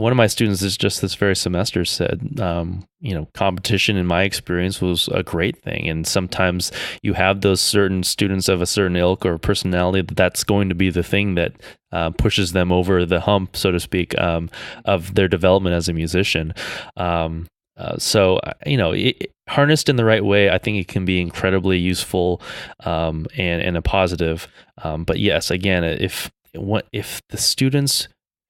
one of my students is just this very semester said, competition in my experience was a great thing. And sometimes you have those certain students of a certain ilk or personality that's going to be the thing that pushes them over the hump, so to speak, of their development as a musician. Harnessed in the right way, I think it can be incredibly useful and a positive. But yes, again, if the students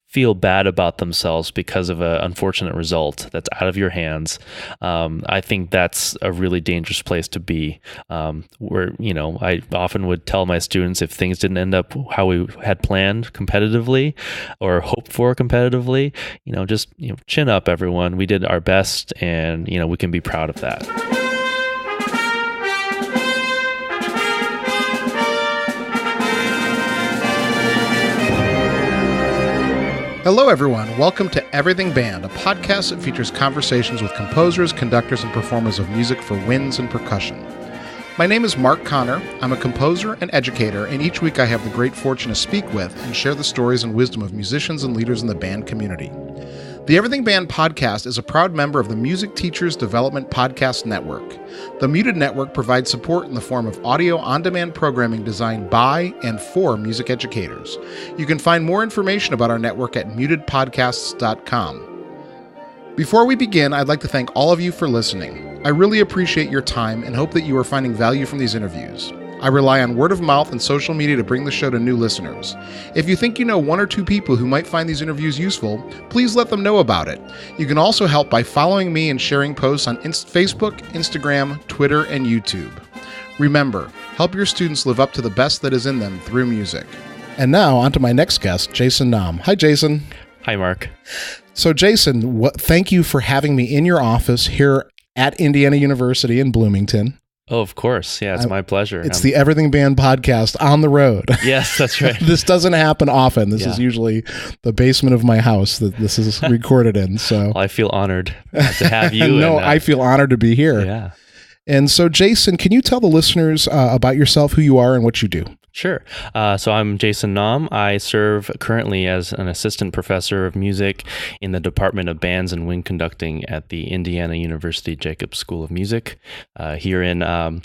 feel bad about themselves because of an unfortunate result that's out of your hands, I think that's a really dangerous place to be. Where, I often would tell my students, if things didn't end up how we had planned competitively or hoped for competitively, just chin up, everyone. We did our best, and we can be proud of that. Hello, everyone. Welcome to Everything Band, a podcast that features conversations with composers, conductors, and performers of music for winds and percussion. My name is Mark Connor. I'm a composer and educator, and each week I have the great fortune to speak with and share the stories and wisdom of musicians and leaders in the band community. The Everything Band podcast is a proud member of the Music Teachers Development Podcast Network. The Muted Network provides support in the form of audio on-demand programming designed by and for music educators. You can find more information about our network at mutedpodcasts.com. Before we begin, I'd like to thank all of you for listening. I really appreciate your time and hope that you are finding value from these interviews. I rely on word of mouth and social media to bring the show to new listeners. If you think you know one or two people who might find these interviews useful, please let them know about it. You can also help by following me and sharing posts on Facebook, Instagram, Twitter, and YouTube. Remember, help your students live up to the best that is in them through music. And now, on to my next guest, Jason Nam. Hi, Jason. Hi, Mark. So, Jason, thank you for having me in your office here at Indiana University in Bloomington. Oh, of course. Yeah, it's my pleasure. It's the Everything Band podcast on the road. Yes, that's right. This doesn't happen often. This is usually the basement of my house that this is recorded in. So well, I feel honored to have you. No, I feel honored to be here. Yeah. And so, Jason, can you tell the listeners about yourself, who you are, and what you do? Sure. So I'm Jason Nam. I serve currently as an assistant professor of music in the Department of Bands and Wind Conducting at the Indiana University Jacobs School of Music here in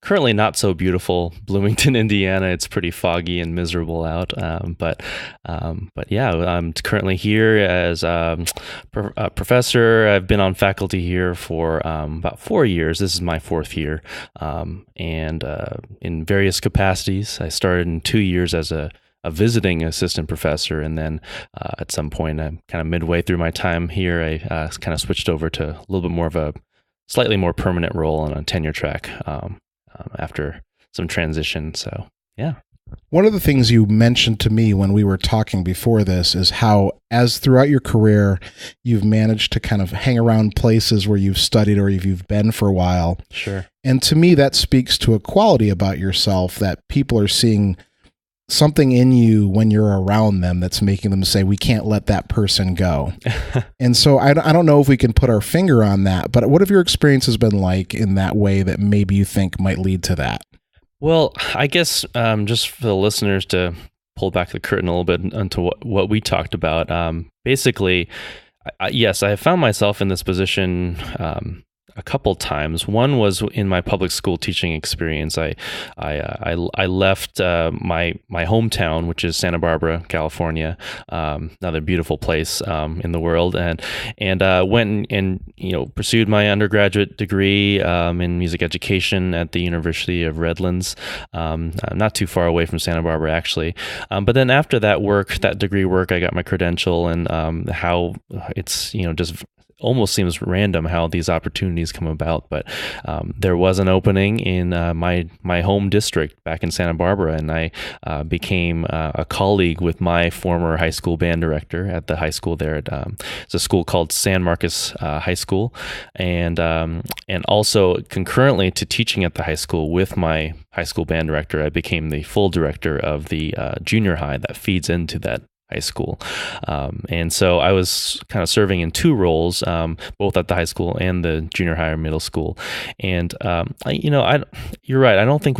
currently not so beautiful Bloomington, Indiana. It's pretty foggy and miserable out. But yeah, I'm currently here as a professor. I've been on faculty here for about 4 years. This is my fourth year. And in various capacities. I started in 2 years as a visiting assistant professor, and then at some point, I'm kind of midway through my time here, I kind of switched over to a little bit more of a slightly more permanent role on a tenure track after some transition. So, yeah. One of the things you mentioned to me when we were talking before this is how, as throughout your career, you've managed to kind of hang around places where you've studied or you've been for a while. Sure. And to me, that speaks to a quality about yourself that people are seeing something in you when you're around them that's making them say, we can't let that person go. And so I don't know if we can put our finger on that, but what have your experiences been like in that way that maybe you think might lead to that? Well, I guess just for the listeners to pull back the curtain a little bit onto what we talked about, basically, yes, I have found myself in this position a couple times. One was in my public school teaching experience. I left my hometown, which is Santa Barbara, California, another beautiful place in the world, and went and pursued my undergraduate degree in music education at the University of Redlands, not too far away from Santa Barbara actually. But then after that degree work, I got my credential, and how it's just almost seems random how these opportunities come about, but there was an opening in my home district back in Santa Barbara, and I became a colleague with my former high school band director at the high school there. It's a school called San Marcos High School, and also concurrently to teaching at the high school with my high school band director, I became the full director of the junior high that feeds into that high school. And so I was kind of serving in two roles, both at the high school and the junior high or middle school. And, you're right. I don't think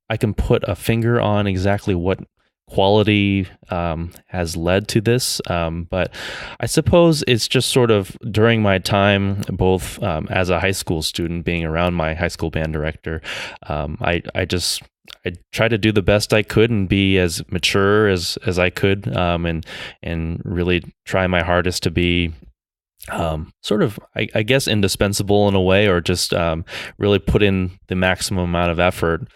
I can put a finger on exactly what quality has led to this, but I suppose it's just sort of during my time, both as a high school student, being around my high school band director, I try to do the best I could and be as mature as I could, and really try my hardest to be sort of, I guess, indispensable in a way, or just really put in the maximum amount of effort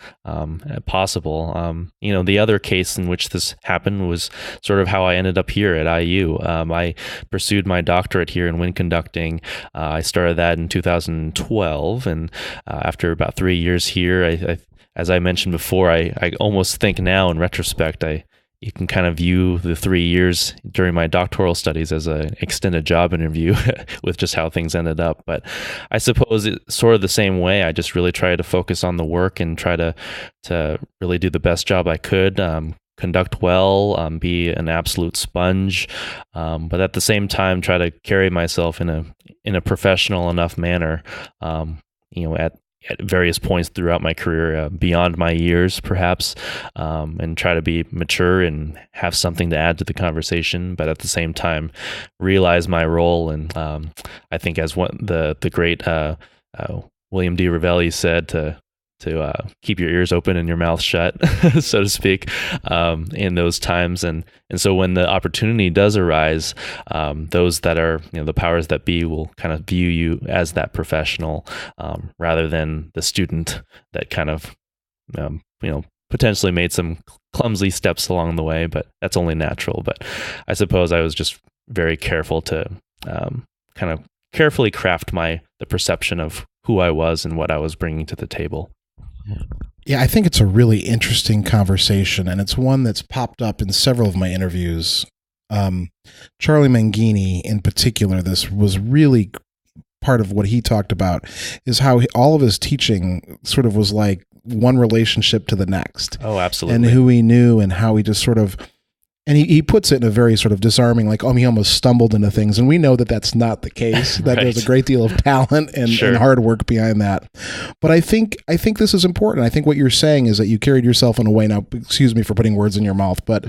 possible. The other case in which this happened was sort of how I ended up here at IU. I pursued my doctorate here in wind conducting. I started that in 2012, and after about 3 years here, I as I mentioned before, I almost think now in retrospect, you can kind of view the 3 years during my doctoral studies as an extended job interview with just how things ended up. But I suppose it's sort of the same way. I just really try to focus on the work and try to really do the best job I could, conduct well, be an absolute sponge, but at the same time try to carry myself in a professional enough manner, at various points throughout my career, beyond my years, perhaps, and try to be mature and have something to add to the conversation, but at the same time, realize my role. And I think, as the great William D. Ravelli said, to keep your ears open and your mouth shut, so to speak, in those times. And so when the opportunity does arise, those that are, the powers that be will kind of view you as that professional, rather than the student that kind of, potentially made some clumsy steps along the way, but that's only natural. But I suppose I was just very careful to kind of carefully craft the perception of who I was and what I was bringing to the table. Yeah, I think it's a really interesting conversation, and it's one that's popped up in several of my interviews. Charlie Mangini, in particular, this was really part of what he talked about, is how all of his teaching sort of was like one relationship to the next. Oh, absolutely. And who he knew and how he just sort of, and he puts it in a very sort of disarming, like, he almost stumbled into things. And we know that that's not the case, that Right. There's a great deal of talent and hard work behind that. But I think this is important. I think what you're saying is that you carried yourself in a way, now, excuse me for putting words in your mouth, but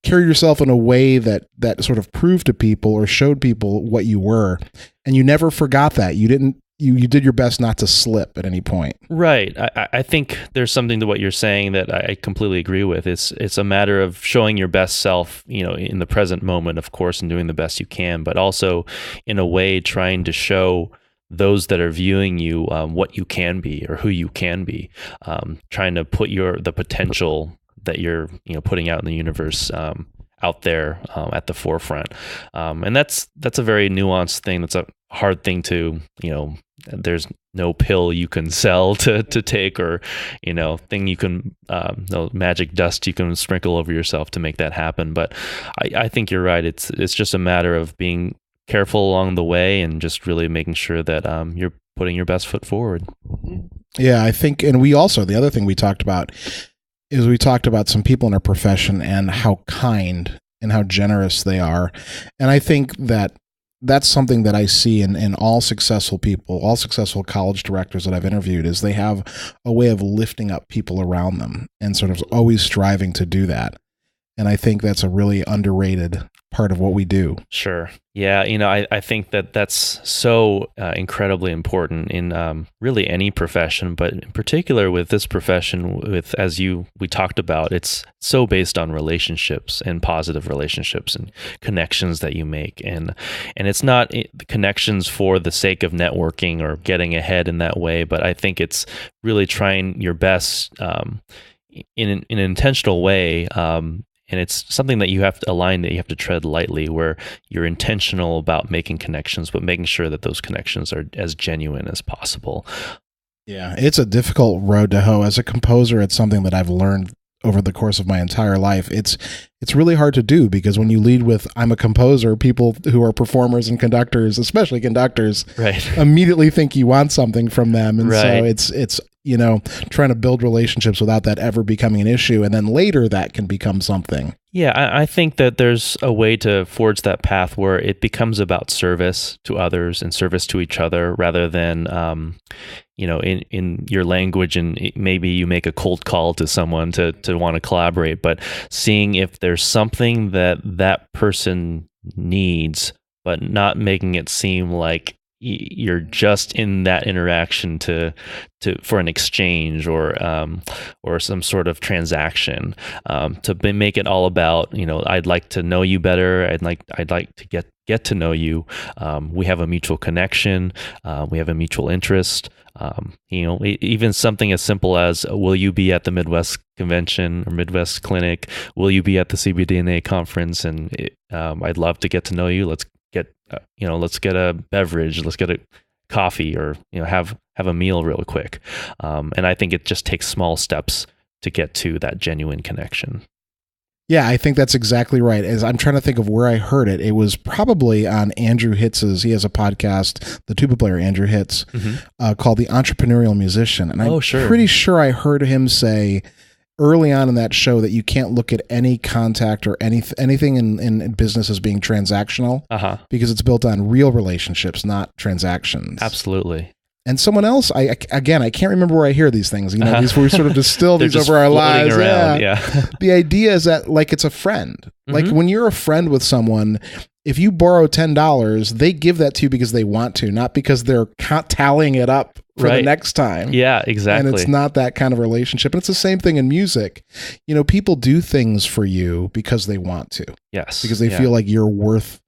carried yourself in a way that sort of proved to people or showed people what you were. And you never forgot that. You didn't, you did your best not to slip at any point. Right. I think there's something to what you're saying that I completely agree with. It's a matter of showing your best self, in the present moment, of course, and doing the best you can, but also in a way trying to show those that are viewing you what you can be or who you can be, trying to put the potential that you're putting out in the universe out there at the forefront. And that's a very nuanced thing. That's a hard thing to, there's no pill you can sell to take, or, thing you can, no magic dust you can sprinkle over yourself to make that happen. But I think you're right. It's just a matter of being careful along the way and just really making sure that you're putting your best foot forward. Yeah, I think, and we also, the other thing we talked about is we talked about some people in our profession and how kind and how generous they are. And I think that's something that I see in all successful people, all successful college directors that I've interviewed, is they have a way of lifting up people around them and sort of always striving to do that. And I think that's a really underrated part of what we do. Sure. Yeah. I think that's so incredibly important in really any profession, but in particular with this profession, as we talked about, it's so based on relationships and positive relationships and connections that you make. And it's not connections for the sake of networking or getting ahead in that way, but I think it's really trying your best in an intentional way. And it's something that you have to tread lightly, where you're intentional about making connections, but making sure that those connections are as genuine as possible. Yeah, it's a difficult road to hoe. As a composer, it's something that I've learned over the course of my entire life. It's really hard to do, because when you lead with "I'm a composer," people who are performers and conductors, especially conductors, right, immediately think you want something from them, and right. so trying to build relationships without that ever becoming an issue. And then later that can become something. Yeah, I think that there's a way to forge that path where it becomes about service to others and service to each other rather than, in your language, and maybe you make a cold call to someone to want to collaborate, but seeing if there's something that person needs, but not making it seem like you're just in that interaction for an exchange or some sort of transaction, make it all about, I'd like to know you better. I'd like to get to know you. We have a mutual connection. We have a mutual interest. Even something as simple as, will you be at the Midwest Convention or Midwest Clinic? Will you be at the CBDNA conference? And I'd love to get to know you. Let's get a beverage, let's get a coffee, or have a meal real quick. And I think it just takes small steps to get to that genuine connection. Yeah, I think that's exactly right. As I'm trying to think of where I heard it, it was probably on Andrew Hitz's. He has a podcast, the tuba player Andrew Hitz, called The Entrepreneurial Musician, and I'm pretty sure I heard him say early on in that show that you can't look at any contact or anything in business as being transactional, because it's built on real relationships, not transactions. Absolutely. And someone else, I can't remember where I hear these things. These we sort of distill these over our lives. Around, yeah. The idea is that it's a friend. Like when you're a friend with someone, if you borrow $10, they give that to you because they want to, not because they're tallying it up for the next time. Yeah, exactly. And it's not that kind of relationship. And it's the same thing in music. People do things for you because they want to. Yes. Because they feel like you're worth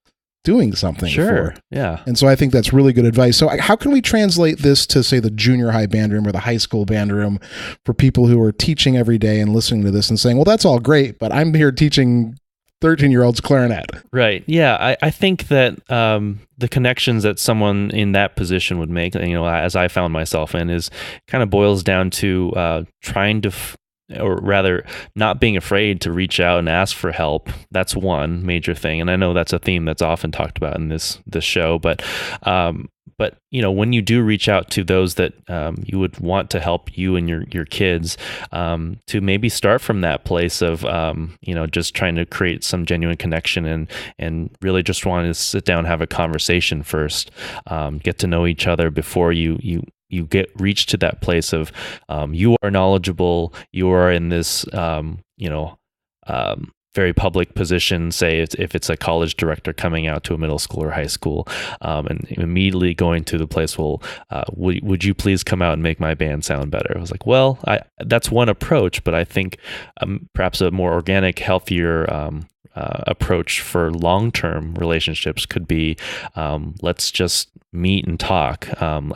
doing something for. Yeah. And so I think that's really good advice. So how can we translate this to, say, the junior high band room or the high school band room for people who are teaching every day and listening to this and saying, well, that's all great, but I'm here teaching 13-year-olds clarinet. Right. Yeah. I think that the connections that someone in that position would make, as I found myself in, is kind of boils down to trying to or rather not being afraid to reach out and ask for help. That's one major thing. And I know that's a theme that's often talked about in this show, but when you do reach out to those that you would want to help you and your kids, to maybe start from that place of just trying to create some genuine connection and really just wanting to sit down and have a conversation first, get to know each other before you reach to that place of you are knowledgeable, you are in this very public position, say if it's a college director coming out to a middle school or high school, and immediately going to the place, well, would you please come out and make my band sound better? I was like, well, that's one approach, but I think perhaps a more organic, healthier approach for long-term relationships could be, let's just meet and talk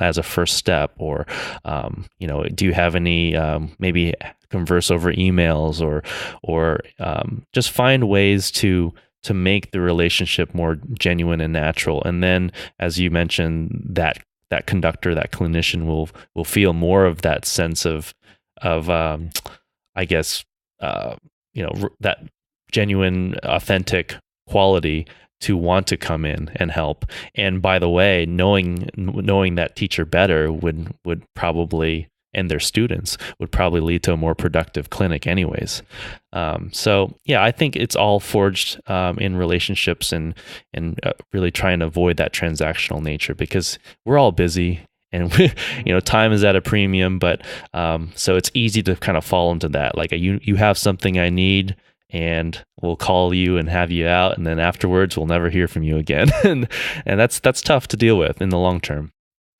as a first step, or do you have any maybe converse over emails, or just find ways to make the relationship more genuine and natural. And then, as you mentioned, that conductor, that clinician will feel more of that sense of I guess that genuine, authentic quality to want to come in and help. And by the way, knowing that teacher better would probably, and their students would probably lead to a more productive clinic anyways. So yeah, I think it's all forged in relationships and really trying to avoid that transactional nature, because we're all busy and time is at a premium, but so it's easy to kind of fall into that. Like you have something I need, and we'll call you and have you out, and then afterwards we'll never hear from you again. and that's tough to deal with in the long term.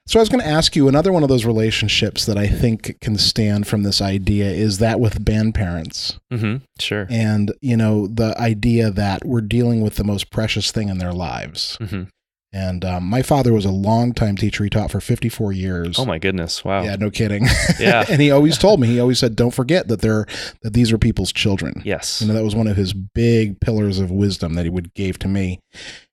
So I was going to ask you, another one of those relationships that I think can stand from this idea is that with band parents. Mm-hmm. Sure. And, the idea that we're dealing with the most precious thing in their lives. Mm-hmm. And my father was a longtime teacher. He taught for 54 years. Oh my goodness. Wow. Yeah, no kidding. Yeah. And he always told me, he always said, don't forget that these are people's children. Yes. That was one of his big pillars of wisdom that he gave to me.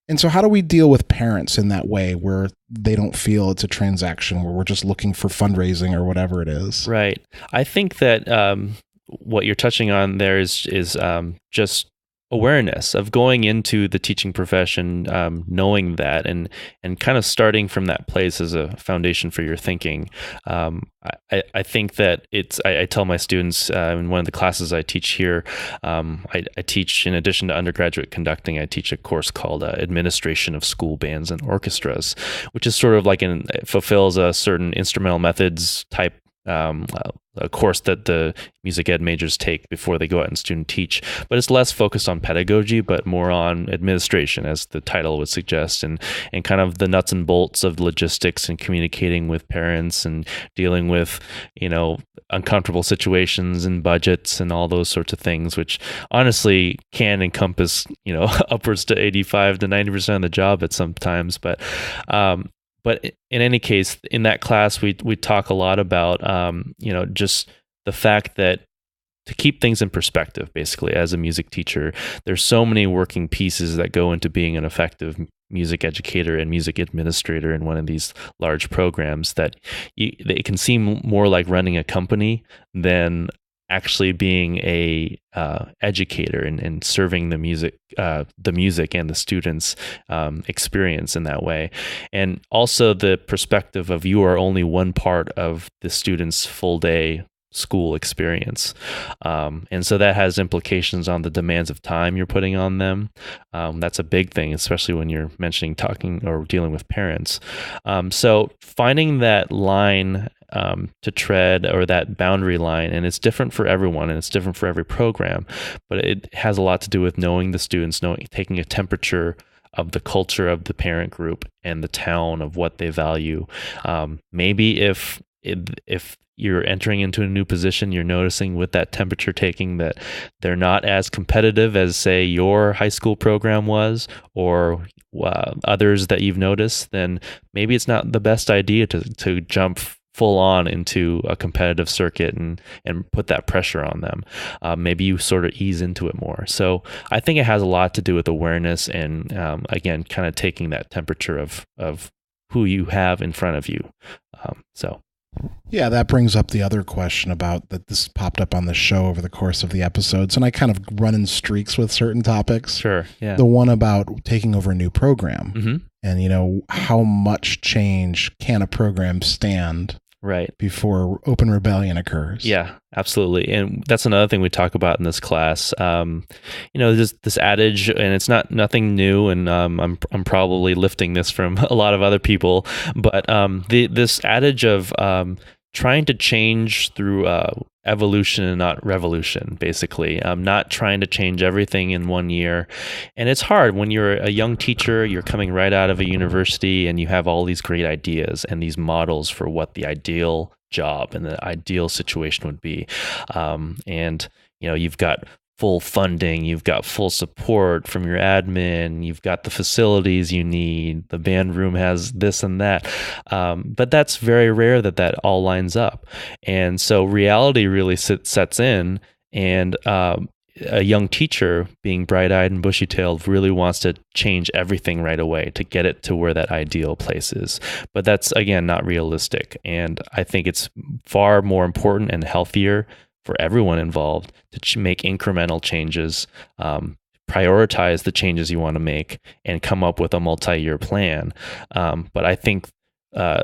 And so how do we deal with parents in that way, where they don't feel it's a transaction, where we're just looking for fundraising or whatever it is? Right. I think that what you're touching on there is just awareness of going into the teaching profession, knowing that, and kind of starting from that place as a foundation for your thinking. I think that I tell my students in one of the classes I teach here, I teach, in addition to undergraduate conducting, I teach a course called Administration of School Bands and Orchestras, which is sort of like it fulfills a certain instrumental methods type a course that the music ed majors take before they go out and student teach, but it's less focused on pedagogy, but more on administration, as the title would suggest, and kind of the nuts and bolts of logistics and communicating with parents and dealing with, uncomfortable situations and budgets and all those sorts of things, which honestly can encompass, upwards to 85 to 90% of the job at some times. But in any case, in that class, we talk a lot about, just the fact that to keep things in perspective, basically, as a music teacher, there's so many working pieces that go into being an effective music educator and music administrator in one of these large programs that it can seem more like running a company than actually being a educator and serving the music and the students' experience in that way. And also the perspective of you are only one part of the student's full day school experience. And so that has implications on the demands of time you're putting on them. That's a big thing, especially when you're mentioning talking or dealing with parents. So finding that line to tread, or that boundary line, and it's different for everyone and it's different for every program, but it has a lot to do with knowing the students, taking a temperature of the culture of the parent group and the town of what they value. Maybe if you're entering into a new position, you're noticing with that temperature taking that they're not as competitive as, say, your high school program was, or others that you've noticed, then maybe it's not the best idea to jump full on into a competitive circuit and put that pressure on them. Maybe you sort of ease into it more. So I think it has a lot to do with awareness and, again, kind of taking that temperature of who you have in front of you. Yeah, that brings up the other question about that this popped up on the show over the course of the episodes, and I kind of run in streaks with certain topics. Sure, yeah. The one about taking over a new program, mm-hmm. and how much change can a program stand right before open rebellion occurs. Yeah, absolutely. And that's another thing we talk about in this class. This adage, and it's nothing new, and I'm probably lifting this from a lot of other people, but this adage of trying to change through evolution and not revolution, basically. Not trying to change everything in 1 year. And it's hard when you're a young teacher, you're coming right out of a university, and you have all these great ideas and these models for what the ideal job and the ideal situation would be. You've got full funding, you've got full support from your admin, you've got the facilities you need, the band room has this and that. But that's very rare that all lines up. And so reality really sets in, and a young teacher, being bright-eyed and bushy-tailed, really wants to change everything right away to get it to where that ideal place is. But that's, again, not realistic. And I think it's far more important and healthier for everyone involved to make incremental changes, prioritize the changes you want to make, and come up with a multi-year plan. But I think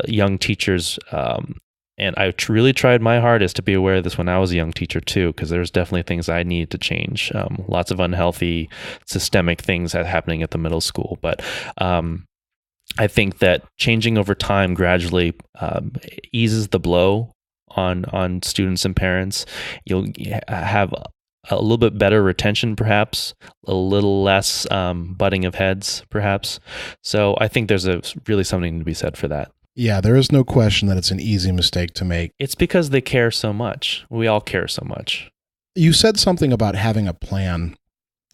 young teachers, and I really tried my hardest to be aware of this when I was a young teacher too, because there's definitely things I needed to change. Lots of unhealthy systemic things happening at the middle school. But I think that changing over time gradually eases the blow on students and parents. You'll have a little bit better retention, perhaps, a little less butting of heads, perhaps. So I think there's really something to be said for that. Yeah, there is no question that it's an easy mistake to make. It's because they care so much. We all care so much. You said something about having a plan.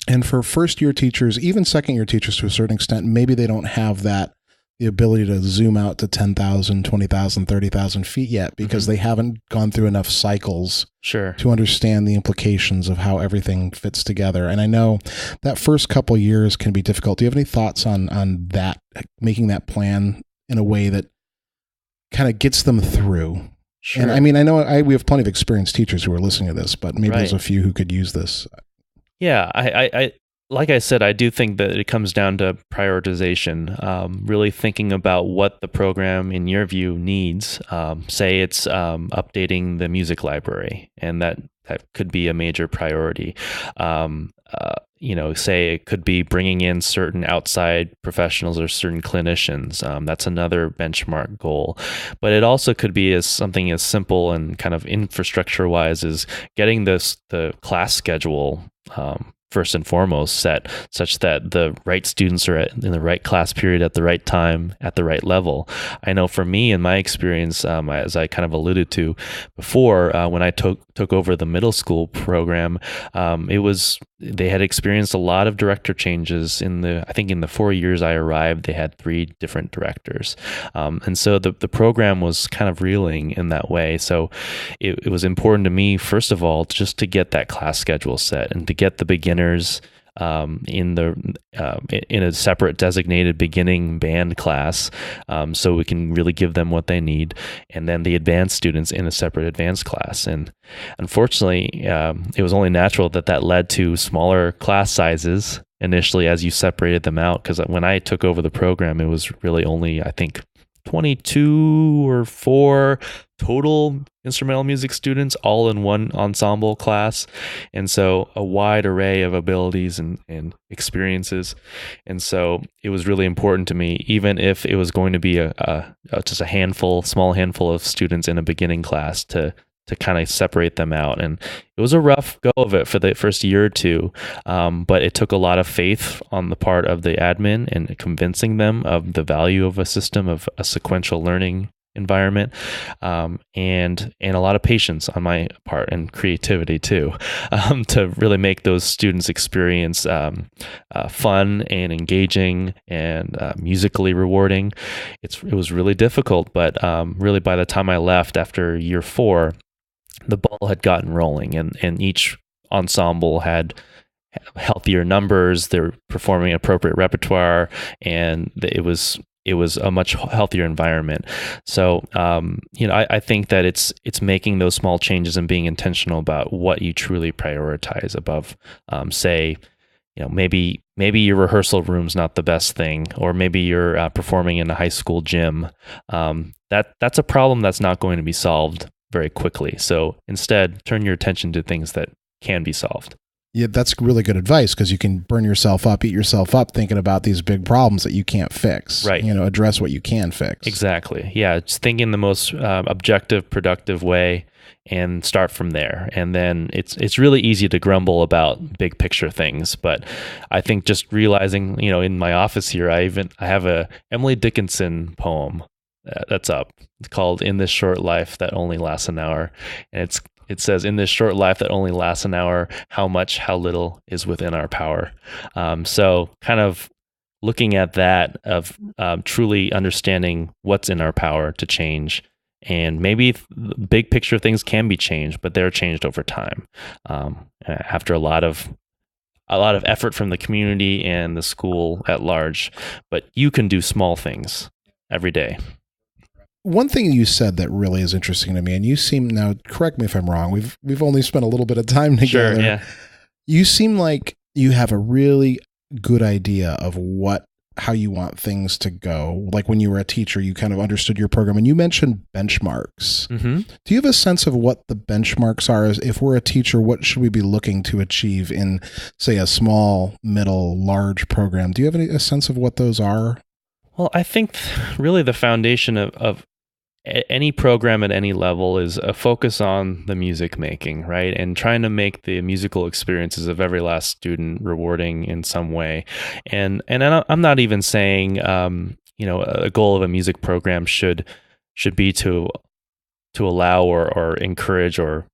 And for first-year teachers, even second-year teachers to a certain extent, maybe they don't have the ability to zoom out to 10,000, 20,000, 30,000 feet yet, because they haven't gone through enough cycles to understand the implications of how everything fits together. And I know that first couple years can be difficult. Do you have any thoughts on that, making that plan in a way that kind of gets them through? Sure. And I mean, I know we have plenty of experienced teachers who are listening to this, but maybe there's a few who could use this. Yeah, like I said, I do think that it comes down to prioritization, really thinking about what the program, in your view, needs. Say it's updating the music library, and that could be a major priority. Say it could be bringing in certain outside professionals or certain clinicians. That's another benchmark goal. But it also could be as something as simple and kind of infrastructure-wise as getting the class schedule first and foremost set such that the right students are in the right class period at the right time at the right level. I know for me, in my experience, as I kind of alluded to before, when I took over the middle school program, they had experienced a lot of director changes I think in the 4 years I arrived, they had 3 different directors. And so the program was kind of reeling in that way. So it was important to me, first of all, just to get that class schedule set and to get the beginners in a separate designated beginning band class, so we can really give them what they need, and then the advanced students in a separate advanced class. And unfortunately, it was only natural that led to smaller class sizes initially as you separated them out, because when I took over the program, it was really only, I think, 22 or 4 total instrumental music students all in one ensemble class, and so a wide array of abilities and experiences. And so it was really important to me, even if it was going to be just a small handful of students in a beginning class, to kind of separate them out. And it was a rough go of it for the first year or two, but it took a lot of faith on the part of the admin and convincing them of the value of a system of a sequential learning environment, and a lot of patience on my part and creativity too, to really make those students experience fun and engaging and musically rewarding. It was really difficult, but really by the time I left after year 4, the ball had gotten rolling, and each ensemble had healthier numbers. They're performing appropriate repertoire, and it was a much healthier environment. So, I think that it's making those small changes and being intentional about what you truly prioritize above, say, maybe your rehearsal room's not the best thing, or maybe you're performing in a high school gym. That's a problem that's not going to be solved very quickly. So instead, turn your attention to things that can be solved. Yeah, that's really good advice, because you can burn yourself up, eat yourself up thinking about these big problems that you can't fix. Right. Address what you can fix. Exactly. Yeah, it's thinking the most objective, productive way and start from there. And then it's really easy to grumble about big picture things, but I think just realizing, in my office here, I have a Emily Dickinson poem that's up. It's called "In This Short Life That Only Lasts an Hour," and it says, "In this short life that only lasts an hour, how little is within our power." So kind of looking at that of truly understanding what's in our power to change, and maybe big picture things can be changed, but they're changed over time after a lot of effort from the community and the school at large. But you can do small things every day. One thing you said that really is interesting to me, and you seem, now correct me if I'm wrong, we've only spent a little bit of time together. Sure, yeah. You seem like you have a really good idea of how you want things to go. Like when you were a teacher, you kind of understood your program, and you mentioned benchmarks. Mm-hmm. Do you have a sense of what the benchmarks are? As if we're a teacher, what should we be looking to achieve in, say, a small, middle, large program? Do you have a sense of what those are? Well, I think really the foundation of any program at any level is a focus on the music making, right? And trying to make the musical experiences of every last student rewarding in some way. And I'm not even saying, a goal of a music program should be to allow or encourage or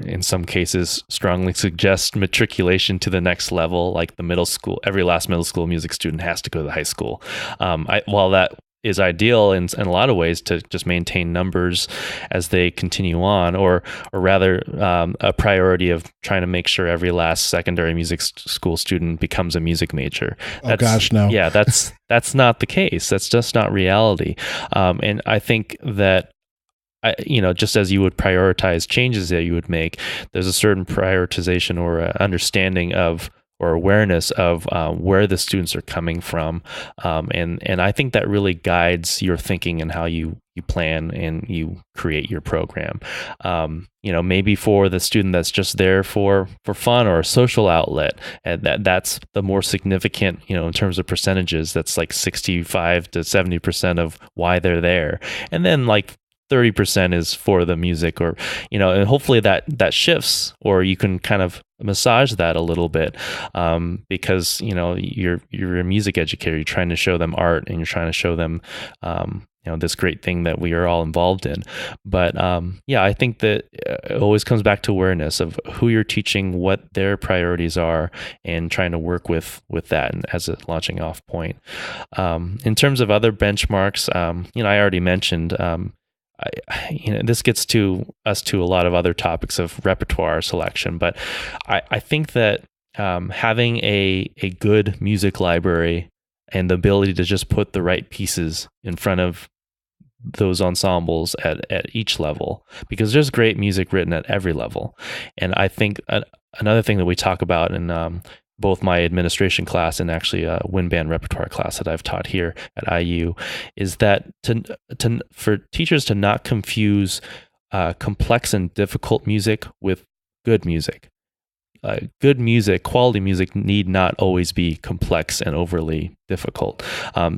in some cases strongly suggest matriculation to the next level, like the middle school. Every last middle school music student has to go to the high school. While that is ideal in a lot of ways to just maintain numbers as they continue on, or rather a priority of trying to make sure every last secondary music school student becomes a music major. No. Yeah, that's not the case. That's just not reality. And I think that, just as you would prioritize changes that you would make, there's a certain prioritization or understanding of or awareness of where the students are coming from, and I think that really guides your thinking and how you plan and you create your program. Maybe for the student that's just there for fun or a social outlet, and that's the more significant, in terms of percentages. That's like 65 to 70% of why they're there, and then like 30% is for the music, or and hopefully that shifts, or you can kind of massage that a little bit, because you're a music educator. You're trying to show them art, and you're trying to show them this great thing that we are all involved in. But I think that it always comes back to awareness of who you're teaching, what their priorities are, and trying to work with that as a launching off point. In terms of other benchmarks, I already mentioned. This gets to a lot of other topics of repertoire selection, but I think that having a good music library and the ability to just put the right pieces in front of those ensembles at each level, because there's great music written at every level. And I think another thing that we talk about in both my administration class and actually a wind band repertoire class that I've taught here at IU is that for teachers to not confuse complex and difficult music with good music. Good music, quality music, need not always be complex and overly difficult.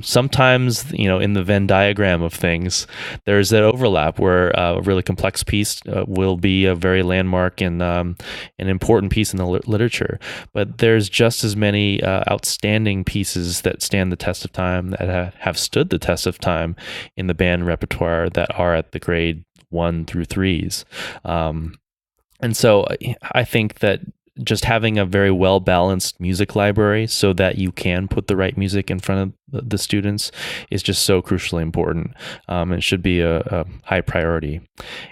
Sometimes, in the Venn diagram of things, there's that overlap where a really complex piece will be a very landmark and an important piece in the literature. But there's just as many outstanding pieces that stand the test of time, that have stood the test of time in the band repertoire, that are at the grade 1 through 3s. And so I think that just having a very well-balanced music library so that you can put the right music in front of the students is just so crucially important. It should be a high priority.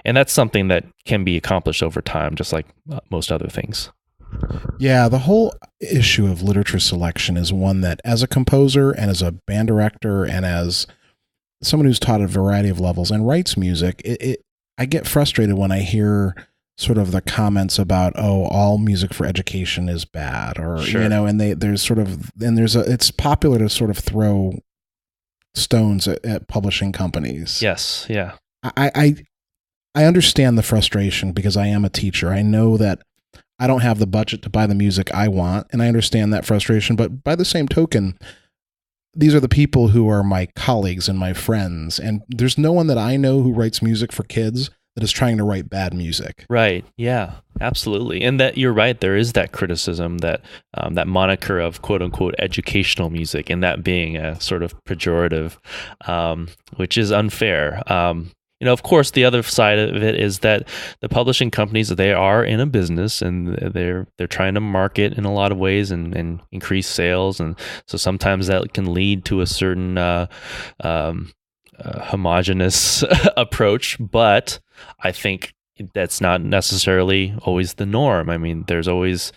And that's something that can be accomplished over time, just like most other things. Yeah, the whole issue of literature selection is one that, as a composer and as a band director and as someone who's taught at a variety of levels and writes music, I get frustrated when I hear sort of the comments about, all music for education is bad, or sure. And it's popular to sort of throw stones at publishing companies. Yes, yeah. I understand the frustration because I am a teacher. I know that I don't have the budget to buy the music I want, and I understand that frustration. But by the same token, these are the people who are my colleagues and my friends, and there's no one that I know who writes music for kids that is trying to write bad music. Right. Yeah, absolutely. And that you're right. There is that criticism, that that moniker of quote unquote educational music, and that being a sort of pejorative, which is unfair. Of course, the other side of it is that the publishing companies, they are in a business, and they're trying to market in a lot of ways and increase sales. And so sometimes that can lead to a certain homogenous approach, but I think that's not necessarily always the norm. I mean, there's always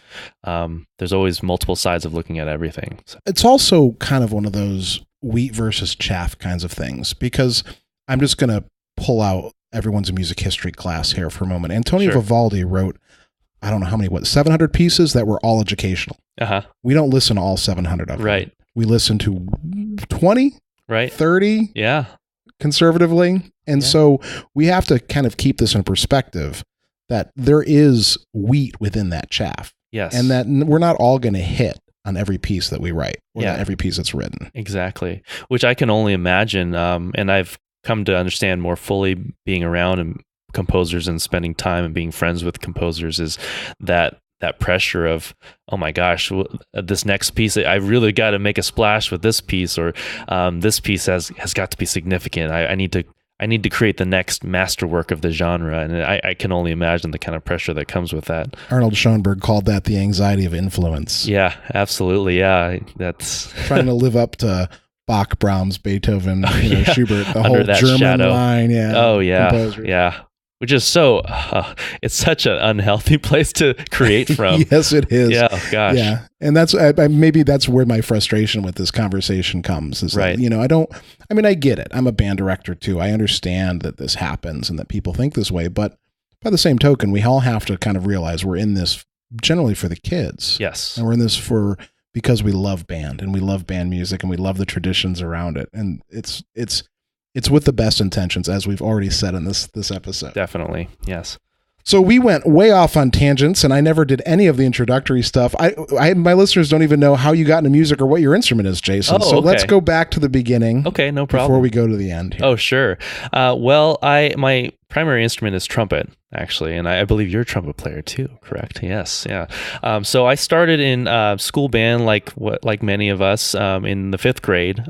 multiple sides of looking at everything. So. It's also kind of one of those wheat versus chaff kinds of things, because I'm just going to pull out everyone's music history class here for a moment. Antonio Sure. Vivaldi wrote, I don't know how many, 700 pieces that were all educational. Uh-huh. We don't listen to all 700 of them. Right. We listen to 20, right, 30. Yeah. Conservatively. And so we have to kind of keep this in perspective, that there is wheat within that chaff. Yes. And that we're not all going to hit on every piece that we write, or every piece that's written. Exactly. Which I can only imagine. And I've come to understand more fully being around composers and spending time and being friends with composers, is that pressure of, oh my gosh, this next piece, I really got to make a splash with this piece, or this piece has got to be significant. I need to create the next masterwork of the genre, and I can only imagine the kind of pressure that comes with that. Arnold Schoenberg called that the anxiety of influence. Yeah, absolutely. Yeah, that's trying to live up to Bach, Brahms, Beethoven, Schubert, the Under whole that German shadow. line. Yeah. Oh yeah. Composer. Yeah. Which is so, it's such an unhealthy place to create from. Yes, it is. Yeah, oh, gosh. Yeah. And that's, maybe that's where my frustration with this conversation comes, is right. that, I get it. I'm a band director too. I understand that this happens and that people think this way, but by the same token, we all have to kind of realize we're in this generally for the kids. Yes. And we're in this because we love band and we love band music and we love the traditions around it. And it's with the best intentions, as we've already said in this episode. Definitely. Yes. So we went way off on tangents, and I never did any of the introductory stuff. My listeners don't even know how you got into music or what your instrument is, Jason. Oh, so okay. let's go back to the beginning. Okay, no problem. Before we go to the end here. Oh, sure. Well, my primary instrument is trumpet, actually, and I believe you're a trumpet player too, correct? Yes, yeah. So I started in school band, like many of us, in the 5th grade.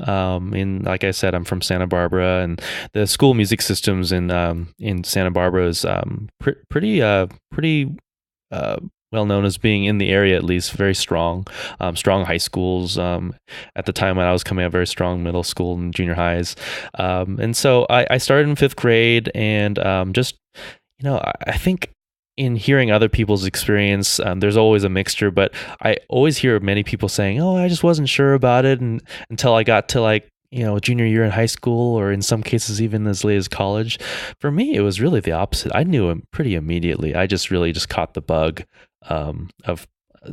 Like I said, I'm from Santa Barbara, and the school music systems in Santa Barbara is pretty well known as being, in the area at least, very strong. Strong high schools. At the time when I was coming up, very strong middle school and junior highs. And so I started in 5th grade, and I think in hearing other people's experience, there's always a mixture, but I always hear many people saying, "Oh, I just wasn't sure about it," and until I got to junior year in high school, or in some cases even as late as college. For me, it was really the opposite. I knew him pretty immediately. I just caught the bug of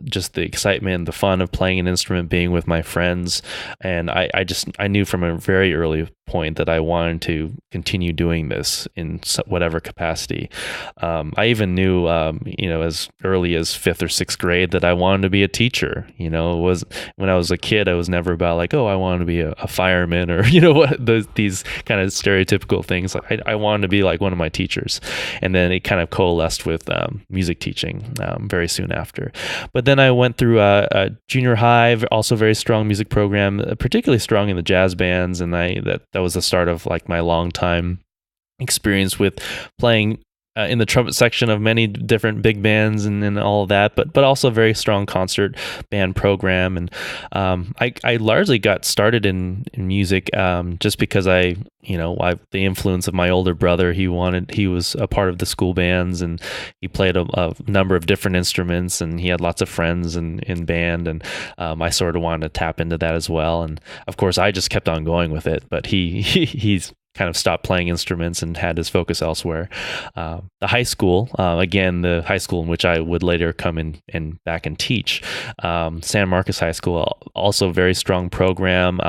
just the excitement, the fun of playing an instrument, being with my friends. And I knew from a very early point that I wanted to continue doing this in whatever capacity. I even knew, as early as 5th or 6th grade, that I wanted to be a teacher. It was, when I was a kid, I was never about like, oh, I wanted to be a fireman, or, these kind of stereotypical things. Like I wanted to be like one of my teachers. And then it kind of coalesced with music teaching very soon after. But then I went through a junior high, also very strong music program, particularly strong in the jazz bands. And that was the start of like my long time experience with playing in the trumpet section of many different big bands and all of that, but also a very strong concert band program. And I largely got started in music just because the influence of my older brother. He was a part of the school bands, and he played a number of different instruments, and he had lots of friends in band, and I sort of wanted to tap into that as well. And of course, I just kept on going with it, but he's kind of stopped playing instruments and had his focus elsewhere. The high school, again, the high school in which I would later come in and back and teach, San Marcos High School, also very strong program.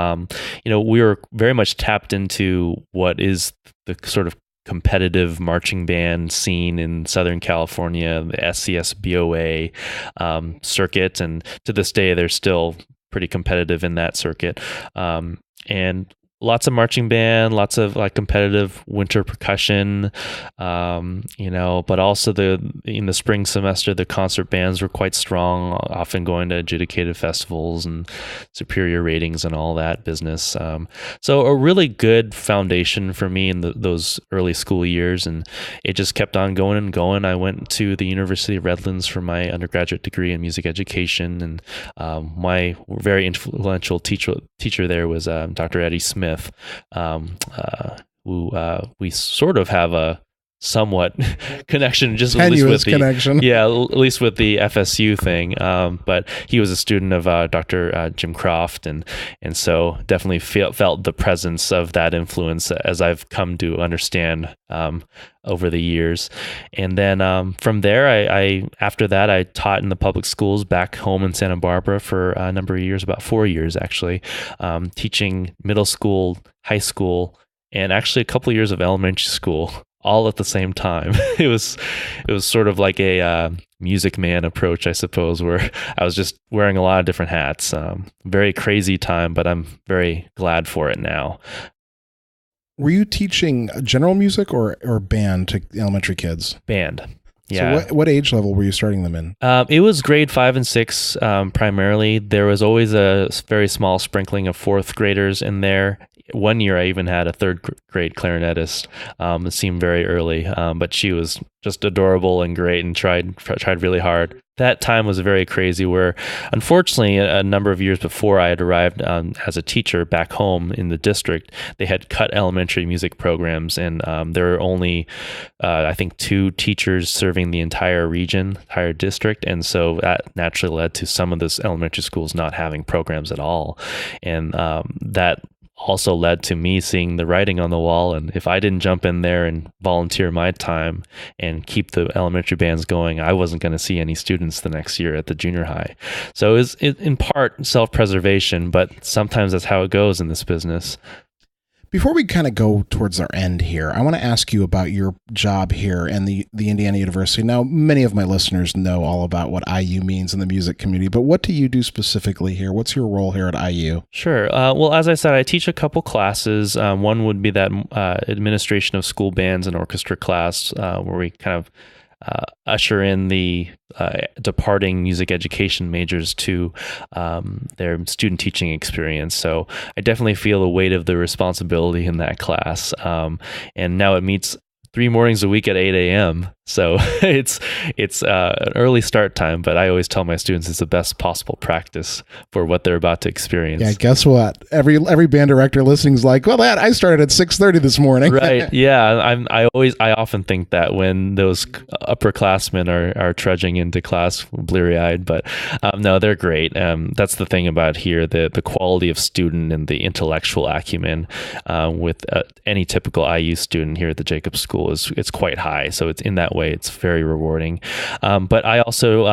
We were very much tapped into what is the sort of competitive marching band scene in Southern California, the SCS BOA circuit, and to this day they're still pretty competitive in that circuit. And lots of marching band, lots of like competitive winter percussion, but also in the spring semester, the concert bands were quite strong, often going to adjudicated festivals and superior ratings and all that business. So a really good foundation for me in those early school years, and it just kept on going and going. I went to the University of Redlands for my undergraduate degree in music education, and my very influential teacher there was Dr. Eddie Smith. Who we sort of have a somewhat connection, just tenuous connection. Yeah, at least with the FSU thing. But he was a student of Dr. Jim Croft, and so definitely felt the presence of that influence as I've come to understand over the years. And then from there, after that, I taught in the public schools back home in Santa Barbara for a number of years, about 4 years actually, teaching middle school, high school, and actually a couple of years of elementary school, all at the same time. It was sort of like a Music Man approach, I suppose, where I was just wearing a lot of different hats. Very crazy time, but I'm very glad for it now. Were you teaching general music or band to elementary kids? Band. Yeah. So what age level were you starting them in? It was grade 5 and 6 primarily. There was always a very small sprinkling of 4th graders in there. One year I even had a 3rd grade clarinetist. It seemed very early, but she was just adorable and great and tried really hard. That time was very crazy, where unfortunately a number of years before I had arrived as a teacher back home in the district, they had cut elementary music programs, and there were only I think 2 teachers serving the entire region, entire district, and so that naturally led to some of those elementary schools not having programs at all. And that also led to me seeing the writing on the wall. And if I didn't jump in there and volunteer my time and keep the elementary bands going, I wasn't going to see any students the next year at the junior high. So it's in part self-preservation, but sometimes that's how it goes in this business. Before we kind of go towards our end here, I want to ask you about your job here and the Indiana University. Now, many of my listeners know all about what IU means in the music community, but what do you do specifically here? What's your role here at IU? Sure. Well, as I said, I teach a couple classes. One would be that administration of school bands and orchestra class, where we kind of usher in the departing music education majors to their student teaching experience. So I definitely feel the weight of the responsibility in that class. And now it meets 3 mornings a week at 8 a.m. So it's an early start time, but I always tell my students it's the best possible practice for what they're about to experience. Yeah, guess what? Every band director listening is like, well, I started at 6:30 this morning. Right. Yeah. I often think that when those upperclassmen are trudging into class bleary-eyed, but no, they're great. That's the thing about here, the quality of student and the intellectual acumen with any typical IU student here at the Jacobs School it's quite high. So it's in that way, it's very rewarding. But I also,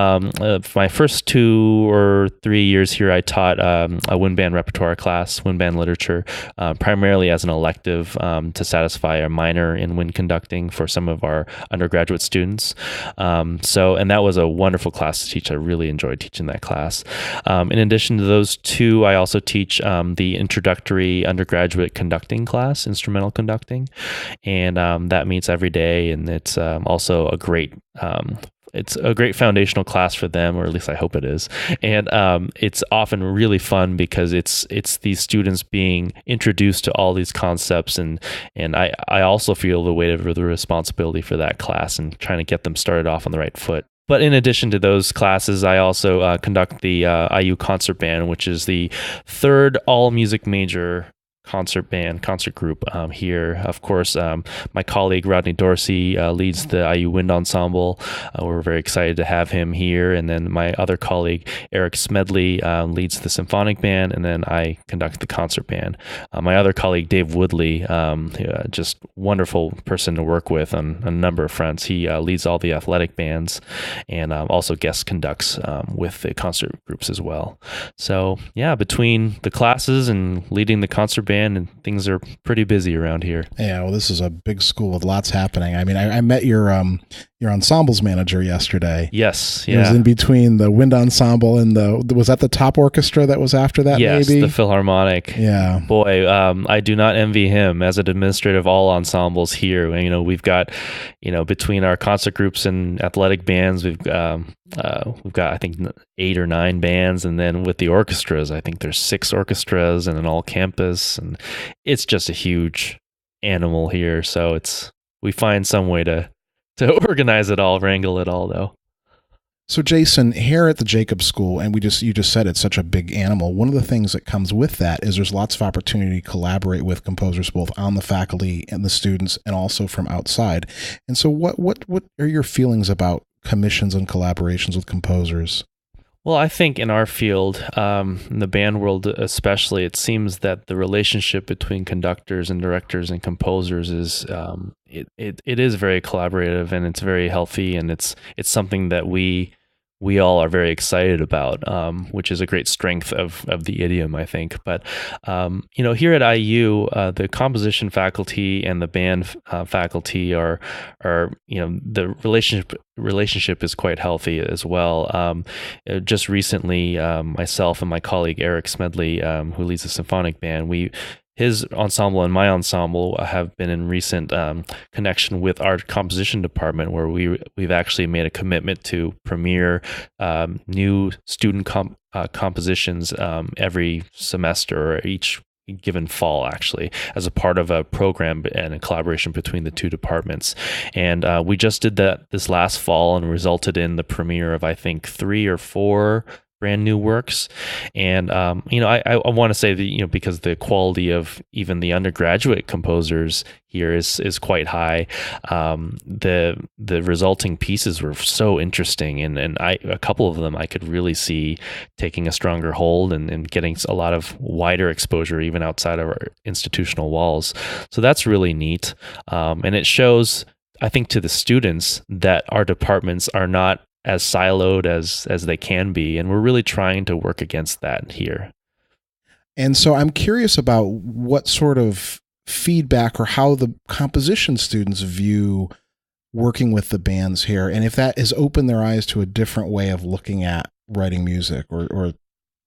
for my first 2 or 3 years here, I taught a wind band repertoire class, wind band literature, primarily as an elective to satisfy a minor in wind conducting for some of our undergraduate students. And that was a wonderful class to teach. I really enjoyed teaching that class. In addition to those 2, I also teach the introductory undergraduate conducting class, instrumental conducting, and that meets every day, and it's also a great foundational class for them, or at least I hope it is. And it's often really fun because it's these students being introduced to all these concepts, and I also feel the weight of the responsibility for that class and trying to get them started off on the right foot. But in addition to those classes, I also conduct the IU concert band, which is the 3rd all music major concert group here. Of course, my colleague Rodney Dorsey leads the IU Wind Ensemble. We're very excited to have him here. And then my other colleague Eric Smedley leads the symphonic band, and then I conduct the concert band. My other colleague Dave Woodley, just wonderful person to work with on a number of fronts. He leads all the athletic bands and also guest conducts with the concert groups as well. So yeah, between the classes and leading the concert band, and things are pretty busy around here. Yeah, well, this is a big school with lots happening. I mean, I met your ensembles manager yesterday. Yes, yeah. It was in between the wind ensemble and was that the top orchestra that was after that? Yes, maybe? The Philharmonic. Yeah. Boy, I do not envy him as an administrator of all ensembles here. We've got, between our concert groups and athletic bands, we've got I think 8 or 9 bands, and then with the orchestras, I think there's 6 orchestras and an all campus, and it's just a huge animal here. So we find some way to organize it all, wrangle it all, though. So Jason, here at the Jacobs School, and you just said it's such a big animal. One of the things that comes with that is there's lots of opportunity to collaborate with composers, both on the faculty and the students, and also from outside. And so, what are your feelings about commissions and collaborations with composers? Well, I think in our field, in the band world especially, it seems that the relationship between conductors and directors and composers is it is very collaborative, and it's very healthy, and it's something that we all are very excited about, which is a great strength of the idiom, I think. But here at IU, the composition faculty and the band faculty are the relationship is quite healthy as well. Just recently, myself and my colleague Eric Smedley, who leads the symphonic band, his ensemble and my ensemble have been in recent connection with our composition department, where we've actually made a commitment to premiere new student compositions every semester, or each given fall, actually, as a part of a program and a collaboration between the 2 departments. And we just did that this last fall, and resulted in the premiere of, I think, 3 or 4 brand new works. And I want to say that because the quality of even the undergraduate composers here is quite high. The resulting pieces were so interesting, and a couple of them I could really see taking a stronger hold and getting a lot of wider exposure even outside of our institutional walls. So that's really neat, and it shows, I think, to the students that our departments are not as siloed as they can be, and we're really trying to work against that here. And so I'm curious about what sort of feedback or how the composition students view working with the bands here, and if that has opened their eyes to a different way of looking at writing music or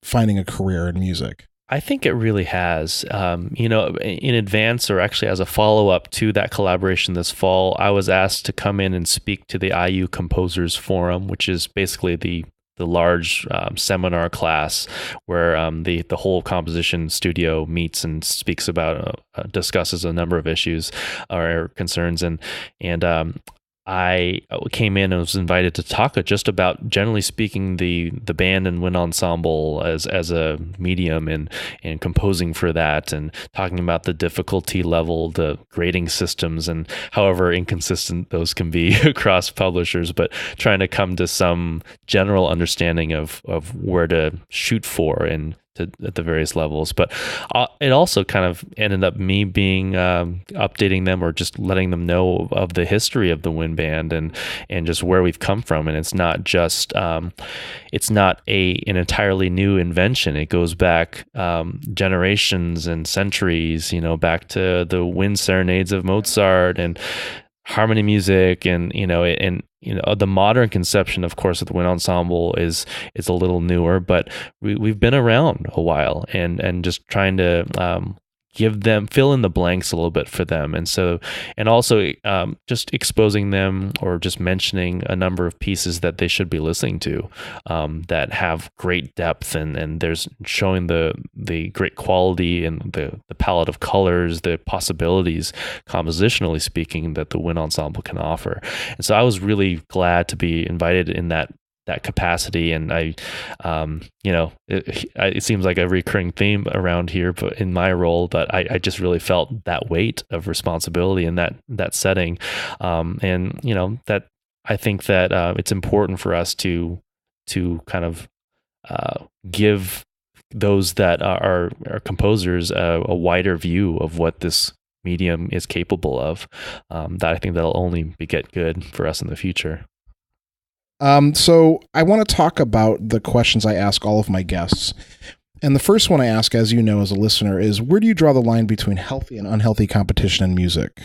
finding a career in music. I think it really has. In advance, or actually as a follow-up to that collaboration this fall, I was asked to come in and speak to the IU Composers Forum, which is basically the large seminar class where the whole composition studio meets and speaks about, discusses a number of issues or concerns. And I came in and was invited to talk just about, generally speaking, the band and wind ensemble as a medium and composing for that, and talking about the difficulty level, the grading systems, and however inconsistent those can be across publishers, but trying to come to some general understanding of where to shoot for and at the various levels. But it also kind of ended up me being updating them, or just letting them know of the history of the wind band and just where we've come from. And it's not just it's not an entirely new invention. It goes back generations and centuries, back to the wind serenades of Mozart and harmony music, and the modern conception, of course, of the wind ensemble is a little newer, but we've been around a while, and just trying to fill in the blanks a little bit for them. And also just exposing them, or just mentioning a number of pieces that they should be listening to, that have great depth, and there's showing the great quality and the palette of colors, the possibilities, compositionally speaking, that the wind ensemble can offer. And so I was really glad to be invited in that capacity. And it seems like a recurring theme around here, but in my role, but I just really felt that weight of responsibility in that setting. That I think that it's important for us to kind of give those that are composers a wider view of what this medium is capable of. That I think that'll only get good for us in the future. So I want to talk about the questions I ask all of my guests. And the first one I ask, as you know, as a listener, is where do you draw the line between healthy and unhealthy competition in music?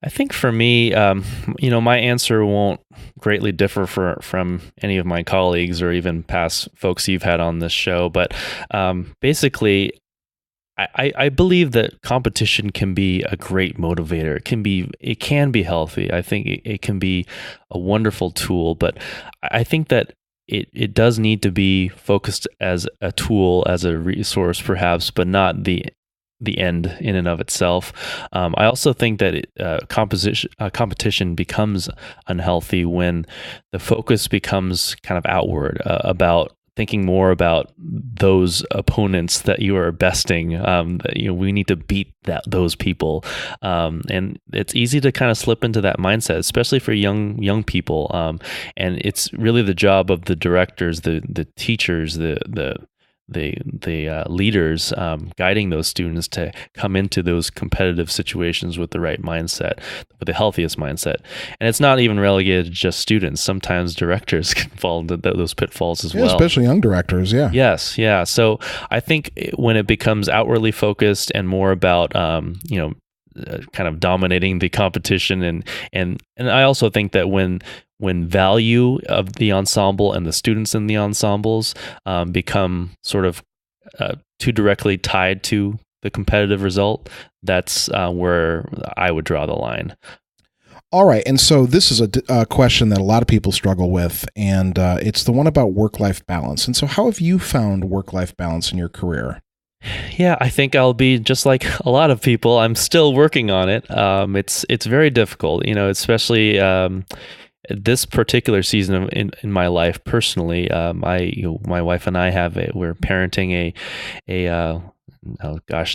I think for me, my answer won't greatly differ from any of my colleagues or even past folks you've had on this show. But basically, I believe that competition can be a great motivator. It can be healthy. I think it can be a wonderful tool, but I think that it does need to be focused as a tool, as a resource perhaps, but not the end in and of itself. I also think that competition becomes unhealthy when the focus becomes kind of outward, about thinking more about those opponents that you are besting. We need to beat those people, and it's easy to kind of slip into that mindset, especially for young people. And it's really the job of the directors, the teachers, the leaders, guiding those students to come into those competitive situations with the right mindset, with the healthiest mindset. And it's not even relegated to just students. Sometimes directors can fall into those pitfalls as well. Especially young directors, yeah. Yes, yeah. So I think when it becomes outwardly focused and more about, kind of dominating the competition, and I also think that when value of the ensemble and the students in the ensembles become sort of too directly tied to the competitive result, that's where I would draw the line. All right. And so this is a question that a lot of people struggle with, and it's the one about work-life balance. And so how have you found work-life balance in your career? Yeah, I think I'll be just like a lot of people. I'm still working on it. It's very difficult, especially this particular season in my life personally, my wife and I we're parenting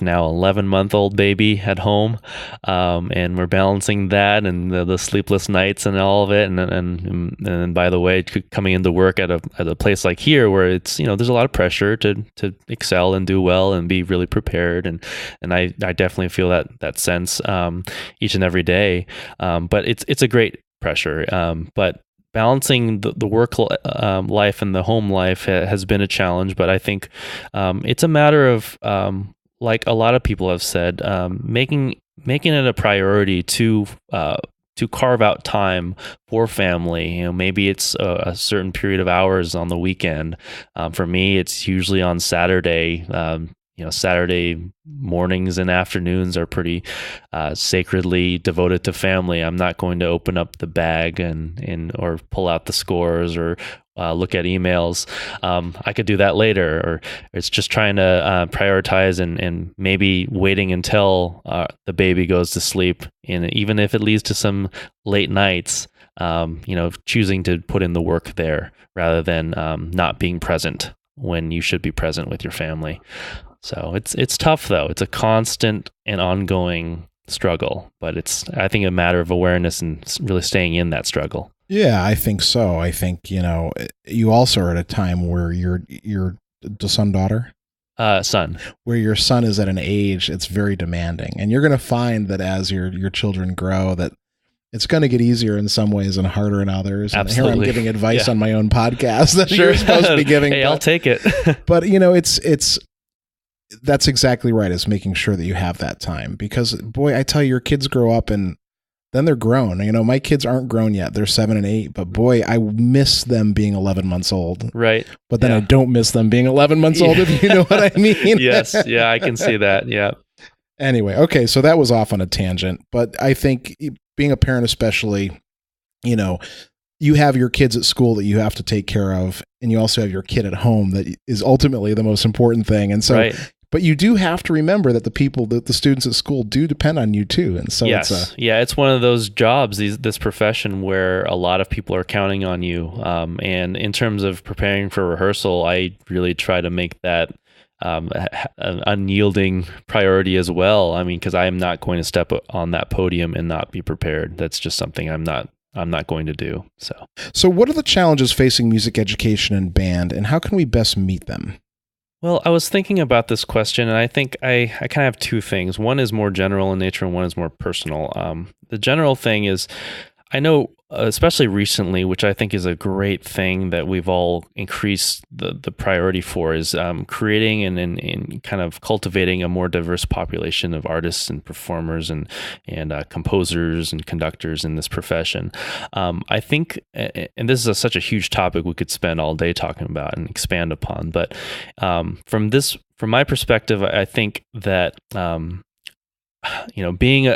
now 11-month-old baby at home, and we're balancing that and the sleepless nights and all of it, and by the way, coming into work at a place like here where it's there's a lot of pressure to excel and do well and be really prepared, and I definitely feel that sense each and every day, but it's a great pressure, but balancing the work life and the home life has been a challenge, but I think it's a matter of, like a lot of people have said, making it a priority to carve out time for family. Maybe it's a certain period of hours on the weekend. For me, it's usually on Saturday. Saturday mornings and afternoons are pretty sacredly devoted to family. I'm not going to open up the bag or pull out the scores or look at emails. I could do that later, or it's just trying to prioritize and maybe waiting until the baby goes to sleep. And even if it leads to some late nights, choosing to put in the work there rather than not being present when you should be present with your family. So it's tough though. It's a constant and ongoing struggle, but it's, I think, a matter of awareness and really staying in that struggle. Yeah, I think so. I think, you also are at a time where your daughter? Son. Where your son is at an age, it's very demanding. And you're going to find that as your children grow, that it's going to get easier in some ways and harder in others. Absolutely. And here I'm giving advice on my own podcast that you're supposed to be giving. Hey, I'll take it. But, that's exactly right, is making sure that you have that time. Because, boy, I tell you, your kids grow up and then they're grown. My kids aren't grown yet. They're 7 and 8. But, boy, I miss them being 11 months old. Right. But then I don't miss them being 11 months old, if you know what I mean. Yes. Yeah, I can see that. Yeah. Anyway, okay, so that was off on a tangent. But I think being a parent especially, you have your kids at school that you have to take care of, and you also have your kid at home that is ultimately the most important thing. And so, right. But you do have to remember that the students at school do depend on you too. And so it's one of those jobs, this profession where a lot of people are counting on you. And in terms of preparing for rehearsal, I really try to make that an unyielding priority as well. Because I am not going to step on that podium and not be prepared. That's just something I'm not going to do. So what are the challenges facing music education and band, and how can we best meet them? Well, I was thinking about this question, and I think I kind of have two things. One is more general in nature, and one is more personal. The general thing is, I know, especially recently, which I think is a great thing that we've all increased the priority for, is creating and kind of cultivating a more diverse population of artists and performers and composers and conductors in this profession. I think, and this is such a huge topic we could spend all day talking about and expand upon, but from my perspective, I think that being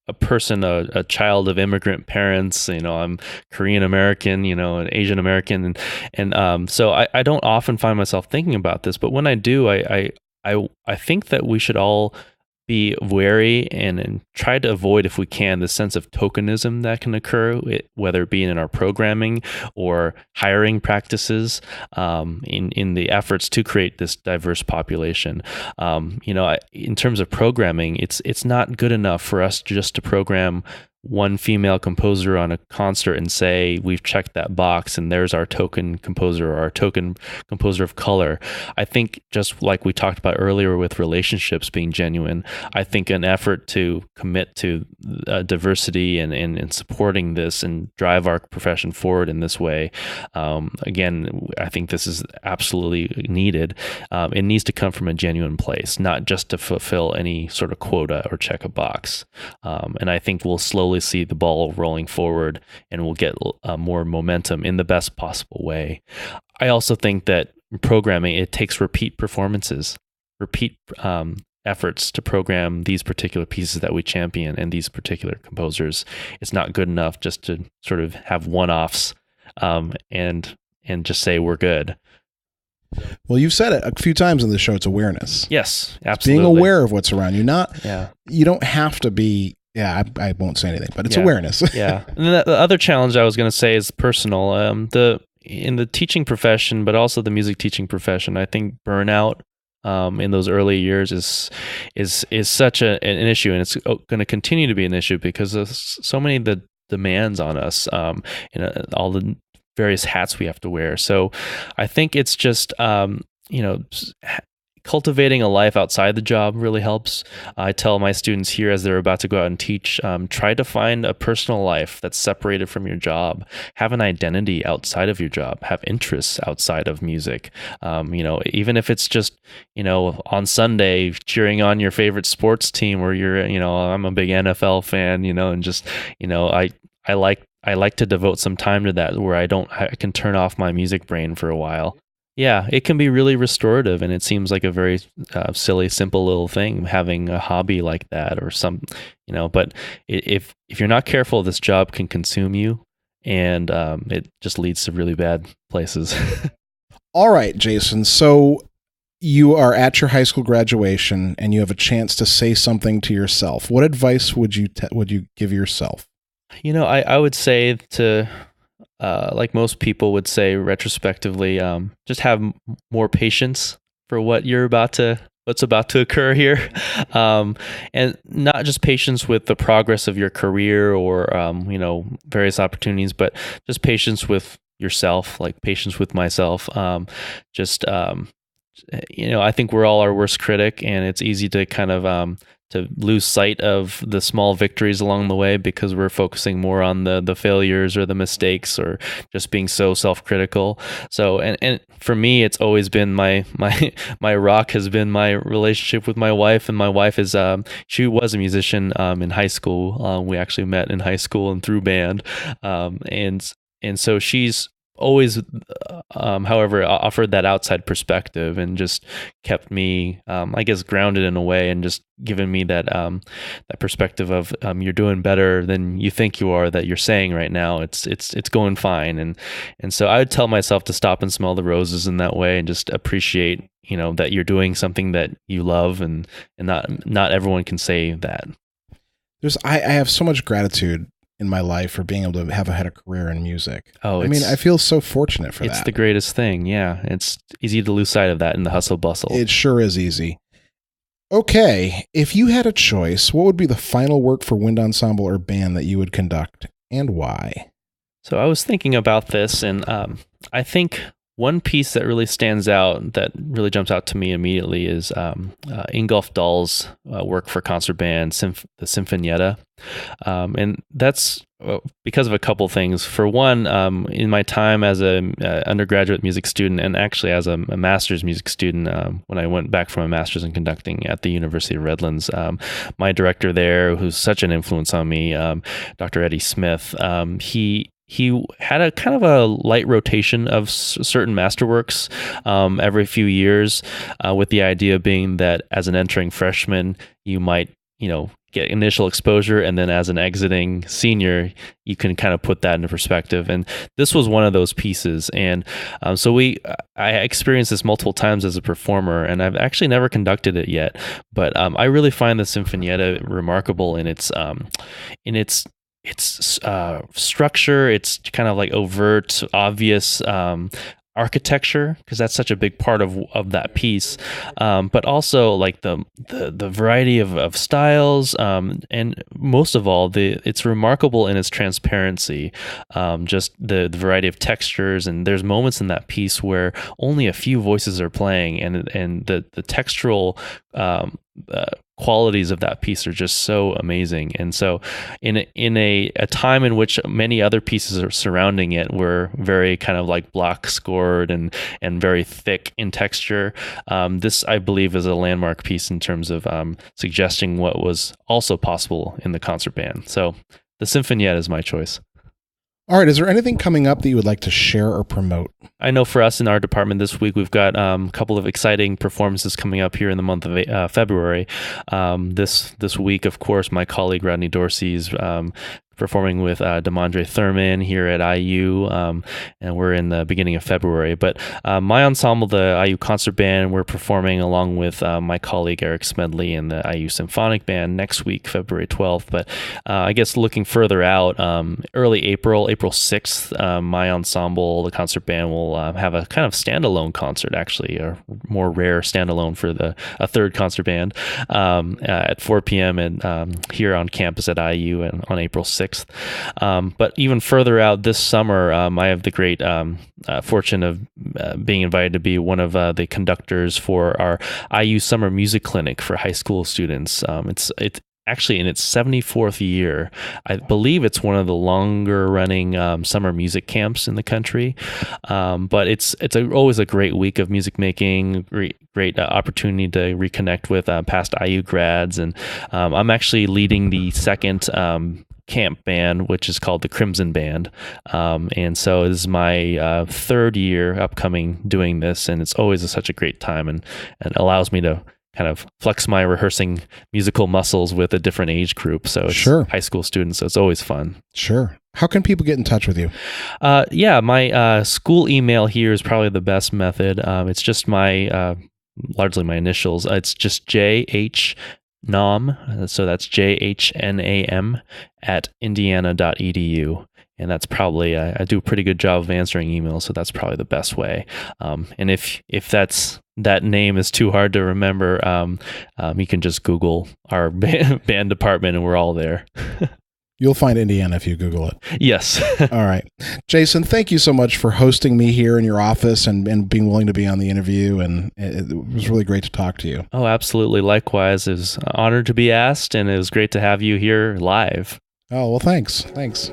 a person, a child of immigrant parents, I'm Korean American, and Asian American, and so I don't often find myself thinking about this, but when I do, I think that we should all be wary and try to avoid, if we can, the sense of tokenism that can occur, whether it be in our programming or hiring practices, in the efforts to create this diverse population. In terms of programming, it's not good enough for us just to program one female composer on a concert and say we've checked that box and there's our token composer or our token composer of color. I think, just like we talked about earlier with relationships being genuine, I think an effort to commit to diversity and supporting this and drive our profession forward in this way, again, I think this is absolutely needed. It needs to come from a genuine place, not just to fulfill any sort of quota or check a box. And I think we'll slowly see the ball rolling forward, and we'll get more momentum in the best possible way. I also think that programming, it takes repeat performances, repeat efforts to program these particular pieces that we champion and these particular composers. It's not good enough just to sort of have one-offs and just say we're good. Well, you've said it a few times on the show. It's awareness. Yes, absolutely. It's being aware of what's around you. You don't have to be Yeah, I won't say anything, but it's Yeah. awareness. Yeah. And then the other challenge I was going to say is personal. In the teaching profession, but also the music teaching profession, I think burnout in those early years is such an issue, and it's going to continue to be an issue because of so many of the demands on us, all the various hats we have to wear. So I think it's just cultivating a life outside the job really helps. I tell my students here as they're about to go out and teach, try to find a personal life that's separated from your job. Have an identity outside of your job. Have interests outside of music. Even if it's just, on Sunday cheering on your favorite sports team, or I'm a big NFL fan, and just, I like to devote some time to that where I can turn off my music brain for a while. Yeah, it can be really restorative, and it seems like a very silly, simple little thing, having a hobby like that or but if you're not careful, this job can consume you, and it just leads to really bad places. All right, Jason. So you are at your high school graduation and you have a chance to say something to yourself. What advice would you give yourself? I would say to, like most people would say retrospectively, just have more patience for what's about to occur here. And not just patience with the progress of your career or, various opportunities, but just patience with yourself, like patience with myself. I think we're all our worst critic, and it's easy to kind of, to lose sight of the small victories along the way because we're focusing more on the failures or the mistakes or just being so self-critical. So, and for me, it's always been my rock has been my relationship with my wife. And my wife is, she was a musician, in high school. We actually met in high school and through band. And so she's always, however, offered that outside perspective and just kept me, I guess, grounded in a way, and just given me that perspective of, you're doing better than you think you are, that you're saying right now. It's going fine. And so I would tell myself to stop and smell the roses in that way, and just appreciate, that you're doing something that you love, and not everyone can say that. I have so much gratitude in my life for being able to have had a career in music. I feel so fortunate for that. It's the greatest thing. Yeah. It's easy to lose sight of that in the hustle bustle. It sure is easy. Okay. If you had a choice, what would be the final work for wind ensemble or band that you would conduct, and why? So I was thinking about this, and I think one piece that really stands out, that really jumps out to me immediately, is Ingolf Dahl's work for concert band, the Sinfonietta. And that's because of a couple things. For one, in my time as an undergraduate music student, and actually as a master's music student, when I went back from a master's in conducting at the University of Redlands, my director there, who's such an influence on me, Dr. Eddie Smith, he had a kind of a light rotation of certain masterworks every few years, with the idea being that as an entering freshman, you might, get initial exposure, and then as an exiting senior, you can kind of put that into perspective. And this was one of those pieces. And so I experienced this multiple times as a performer, and I've actually never conducted it yet. But I really find the Sinfonietta remarkable in its structure. It's kind of like overt, obvious architecture, because that's such a big part of that piece, but also like the variety of styles, and most of all, it's remarkable in its transparency, just the variety of textures. And there's moments in that piece where only a few voices are playing, and the textural qualities of that piece are just so amazing. And so in a time in which many other pieces are surrounding it were very kind of like block scored and very thick in texture, this, I believe, is a landmark piece in terms of suggesting what was also possible in the concert band. So the Sinfonietta is my choice. All right. Is there anything coming up that you would like to share or promote? I know for us in our department this week, we've got a couple of exciting performances coming up here in the month of February. This week, of course, my colleague Rodney Dorsey is performing with Damondre Thurman here at IU, and we're in the beginning of February. But my ensemble, the IU Concert Band, we're performing along with my colleague Eric Smedley and the IU Symphonic Band next week, February 12th. But I guess looking further out, early April 6th, my ensemble, the concert band, will have a kind of standalone concert, actually, a more rare standalone for a third concert band at 4 p.m. and here on campus at IU and on April 6th. But even further out this summer, I have the great fortune of being invited to be one of the conductors for our IU Summer Music Clinic for high school students. It's actually in its 74th year. I believe it's one of the longer running summer music camps in the country. But it's always a great week of music making, great opportunity to reconnect with past IU grads. And I'm actually leading the second camp band, which is called the Crimson Band. And so this is my third year upcoming doing this, and it's always such a great time and allows me to kind of flex my rehearsing musical muscles with a different age group. So it's high school students, so it's always fun. Sure. How can people get in touch with you? My school email here is probably the best method. It's just largely my initials. It's just JHNAM, so that's JHNAM at indiana.edu. And that's probably, I do a pretty good job of answering emails, so that's probably the best way. And if that name is too hard to remember, you can just Google our band department and we're all there. You'll find Indiana if you Google it. Yes. All right. Jason, thank you so much for hosting me here in your office and being willing to be on the interview. And it was really great to talk to you. Oh, absolutely. Likewise. It was honored to be asked, and it was great to have you here live. Oh, well, thanks. Thanks.